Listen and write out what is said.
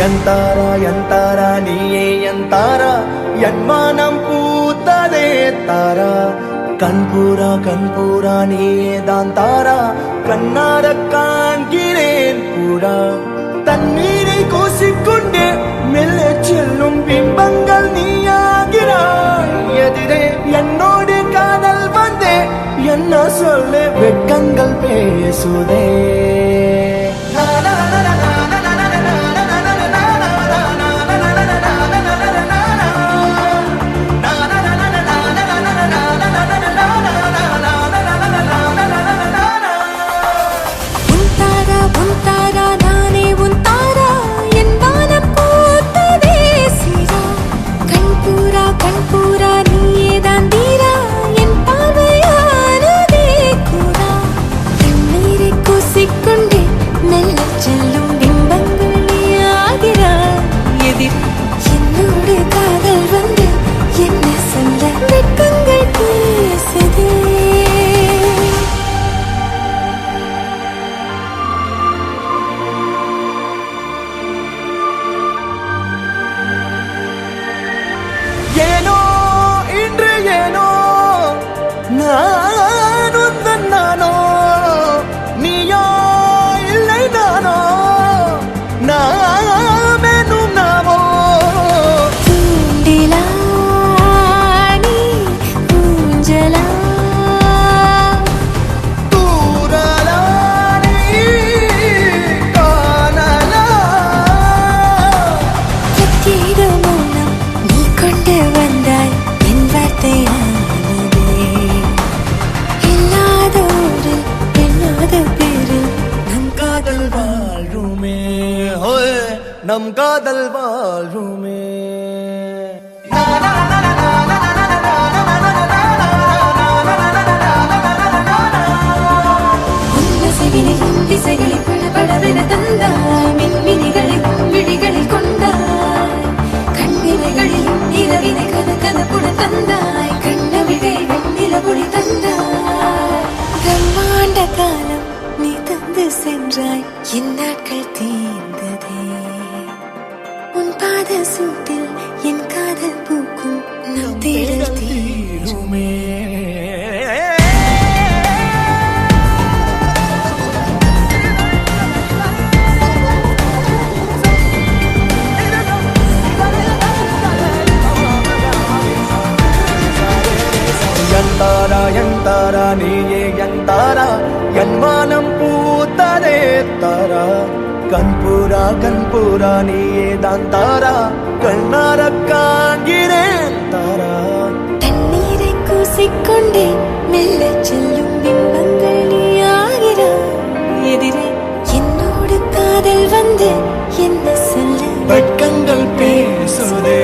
எந்தாரா நீயே எந்தாரா என் மனம் பூத்ததே தாரா கண்பூரா நீயே தான் தாரா கண்ணார காண்கிறேன் பூரா தண்ணீரை கூசிக்கொண்டே மெல்ல செல்லும் பிம்பங்கள் நீயாகிறாய் எதிரே என்னோடு காதல் வந்தே என்ன சொல்ல வெட்கங்கள் பேசுதே ஏனோ இன்று ஏனோ நானோ நீயோ இல்லை நானோ நாமெனும் நாமோ தூண்டிலா நீ ஊஞ்சலா தூரலா நீ காணலா எத்தீடு மௌனம் நீ கொண்டு வந்தாய் என் வார்த்தையானதே இல்லாத ஊரில் எண்ணாத பேரில் நம் காதல் வாழ்வுமே ஹோய் நம் காதல் வாழ்வுமே உன்னசைகளில் திசைகளில் படபடவென தந்தாய் மின்மினிகளில் விழிகளில் கொண்டாய் கண்ணிமைகளில் இரவினை கதப்புடன் தந்தாய் கண்ணவிழை வெண்ணிலவொளி தந்தாய் பிரம்மாண்ட காலம் நீ தந்து சென்றாய் என் நாட்கள் தீர்ந்ததே உன் பாத சூட்டில் என் காதல் பூக்கும் நம் தேடல் தீருமே எந்தாரா நீயே எந்தாரா என் மனம் பூத்ததே தாரா கண்பூரா நீயே தான் தாரா கண்ணார காண்கிறேன் தாரா தண்ணீரை கூசிக்கொண்டே மெல்ல செல்லும் பிம்பங்கள் நீயாகிறாய் எதிரே என்னோடு காதல் வந்து என்ன சொல்ல வெட்கங்கள் பேசுதே